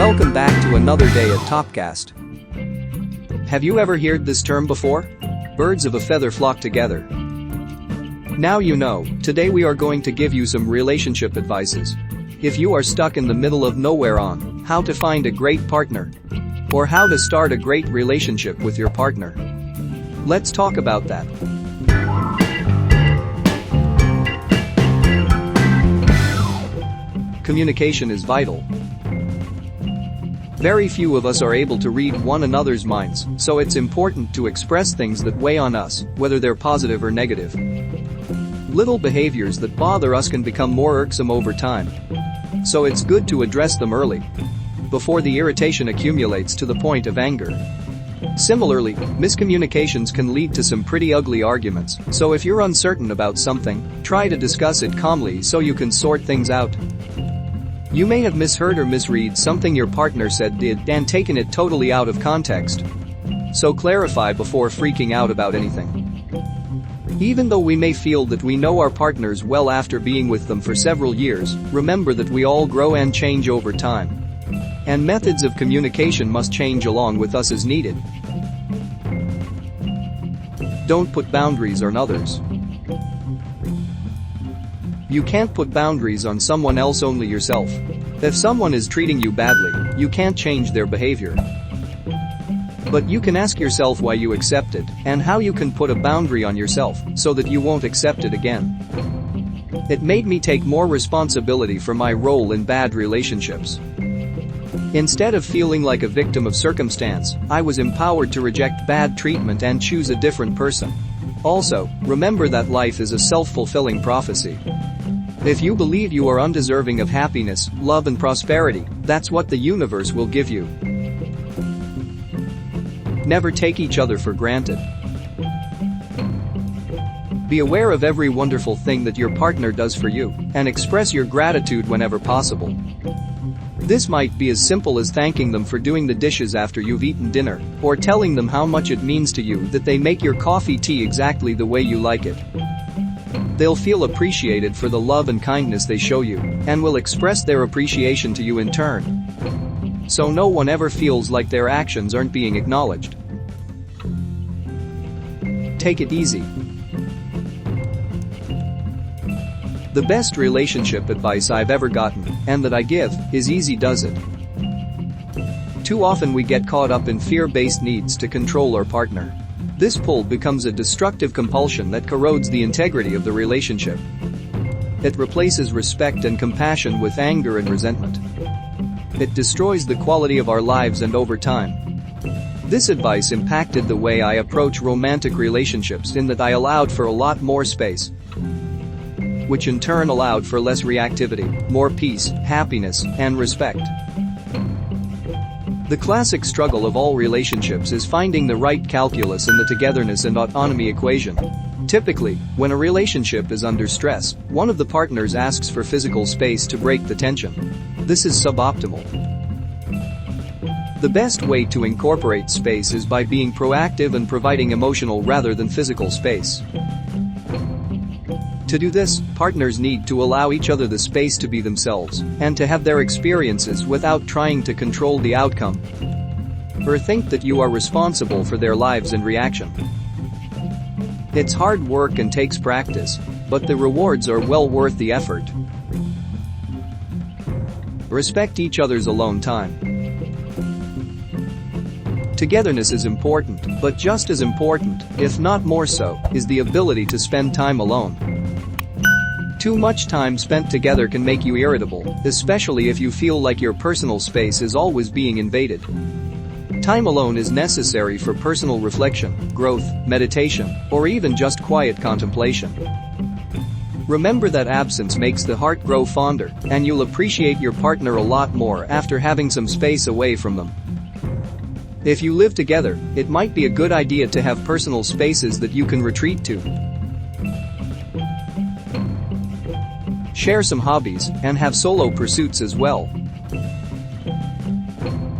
Welcome back to another day at Topcast. Have you ever heard this term before? Birds of a feather flock together. Now you know, today we are going to give you some relationship advices. If you are stuck in the middle of nowhere on how to find a great partner or how to start a great relationship with your partner, let's talk about that. Communication is vital. Very few of us are able to read one another's minds, so it's important to express things that weigh on us, whether they're positive or negative. Little behaviors that bother us can become more irksome over time, so it's good to address them early, before the irritation accumulates to the point of anger. Similarly, miscommunications can lead to some pretty ugly arguments, so if you're uncertain about something, try to discuss it calmly so you can sort things out. You may have misheard or misread something your partner said did and taken it totally out of context. So clarify before freaking out about anything. Even though we may feel that we know our partners well after being with them for several years, remember that we all grow and change over time. And methods of communication must change along with us as needed. Don't put boundaries on others. You can't put boundaries on someone else, only yourself. If someone is treating you badly, you can't change their behavior. But you can ask yourself why you accept it and how you can put a boundary on yourself so that you won't accept it again. It made me take more responsibility for my role in bad relationships. Instead of feeling like a victim of circumstance, I was empowered to reject bad treatment and choose a different person. Also, remember that life is a self-fulfilling prophecy. If you believe you are undeserving of happiness, love and prosperity, that's what the universe will give you. Never take each other for granted. Be aware of every wonderful thing that your partner does for you and express your gratitude whenever possible. This might be as simple as thanking them for doing the dishes after you've eaten dinner, or telling them how much it means to you that they make your coffee tea exactly the way you like it. They'll feel appreciated for the love and kindness they show you, and will express their appreciation to you in turn. So no one ever feels like their actions aren't being acknowledged. Take it easy. The best relationship advice I've ever gotten, and that I give, is easy does it. Too often we get caught up in fear-based needs to control our partner. This pull becomes a destructive compulsion that corrodes the integrity of the relationship. It replaces respect and compassion with anger and resentment. It destroys the quality of our lives and over time. This advice impacted the way I approach romantic relationships in that I allowed for a lot more space, which in turn allowed for less reactivity, more peace, happiness, and respect. The classic struggle of all relationships is finding the right calculus in the togetherness and autonomy equation. Typically, when a relationship is under stress, one of the partners asks for physical space to break the tension. This is suboptimal. The best way to incorporate space is by being proactive and providing emotional rather than physical space. To do this, partners need to allow each other the space to be themselves and to have their experiences without trying to control the outcome or think that you are responsible for their lives and reaction. It's hard work and takes practice, but the rewards are well worth the effort. Respect each other's alone time. Togetherness is important, but just as important, if not more so, is the ability to spend time alone. Too much time spent together can make you irritable, especially if you feel like your personal space is always being invaded. Time alone is necessary for personal reflection, growth, meditation, or even just quiet contemplation. Remember that absence makes the heart grow fonder, and you'll appreciate your partner a lot more after having some space away from them. If you live together, it might be a good idea to have personal spaces that you can retreat to. Share some hobbies and have solo pursuits as well.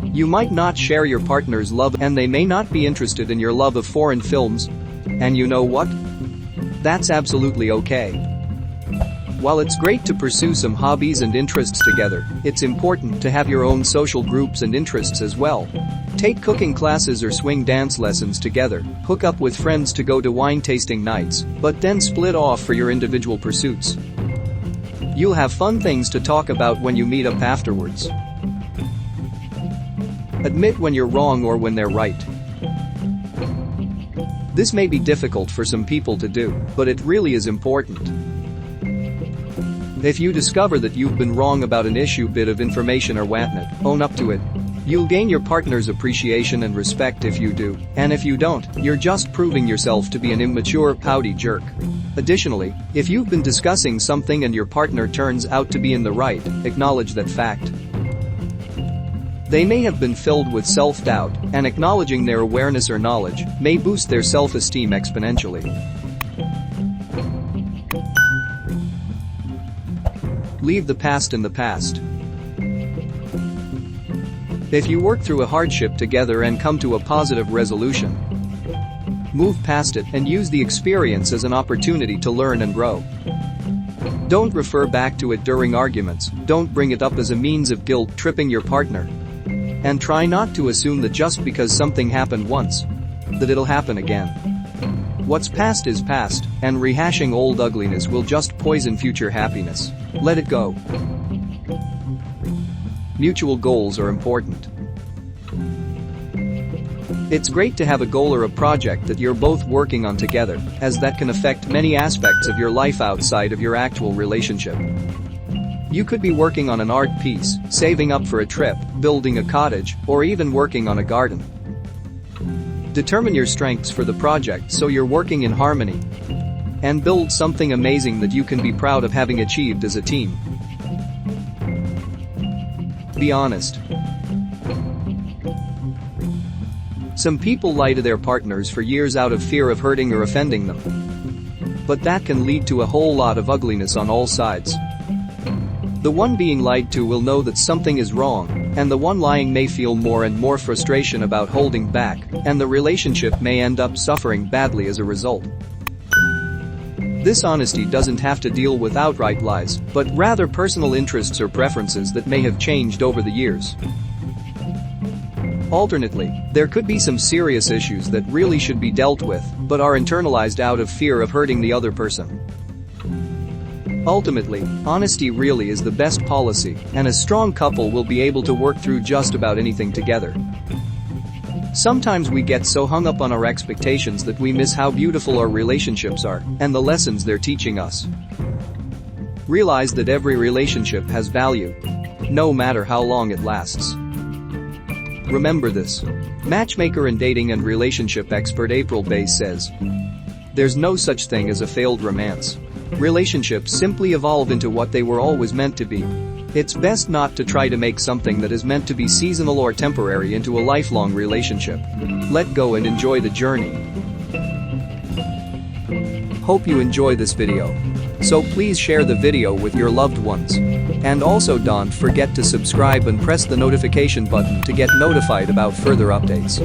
You might not share your partner's love and they may not be interested in your love of foreign films. And you know what? That's absolutely okay. While it's great to pursue some hobbies and interests together, it's important to have your own social groups and interests as well. Take cooking classes or swing dance lessons together, hook up with friends to go to wine tasting nights, but then split off for your individual pursuits. You'll have fun things to talk about when you meet up afterwards. Admit when you're wrong or when they're right. This may be difficult for some people to do, but it really is important. If you discover that you've been wrong about an issue, bit of information or whatnot, own up to it. You'll gain your partner's appreciation and respect if you do, and if you don't, you're just proving yourself to be an immature, pouty jerk. Additionally, if you've been discussing something and your partner turns out to be in the right, acknowledge that fact. They may have been filled with self-doubt, and acknowledging their awareness or knowledge may boost their self-esteem exponentially. Leave the past in the past. If you work through a hardship together and come to a positive resolution, move past it and use the experience as an opportunity to learn and grow. Don't refer back to it during arguments, don't bring it up as a means of guilt-tripping your partner. And try not to assume that just because something happened once, that it'll happen again. What's past is past, and rehashing old ugliness will just poison future happiness. Let it go. Mutual goals are important. It's great to have a goal or a project that you're both working on together, as that can affect many aspects of your life outside of your actual relationship. You could be working on an art piece, saving up for a trip, building a cottage, or even working on a garden. Determine your strengths for the project so you're working in harmony. And build something amazing that you can be proud of having achieved as a team. Be honest. Some people lie to their partners for years out of fear of hurting or offending them. But that can lead to a whole lot of ugliness on all sides. The one being lied to will know that something is wrong, and the one lying may feel more and more frustration about holding back, and the relationship may end up suffering badly as a result. This honesty doesn't have to deal with outright lies, but rather personal interests or preferences that may have changed over the years. Alternately, there could be some serious issues that really should be dealt with, but are internalized out of fear of hurting the other person. Ultimately, honesty really is the best policy, and a strong couple will be able to work through just about anything together. Sometimes we get so hung up on our expectations that we miss how beautiful our relationships are and the lessons they're teaching us. Realize that every relationship has value, no matter how long it lasts. Remember this. Matchmaker and dating and relationship expert April Bass says, "There's no such thing as a failed romance. Relationships simply evolve into what they were always meant to be. It's best not to try to make something that is meant to be seasonal or temporary into a lifelong relationship. Let go and enjoy the journey." Hope you enjoy this video. So please share the video with your loved ones. And also don't forget to subscribe and press the notification button to get notified about further updates.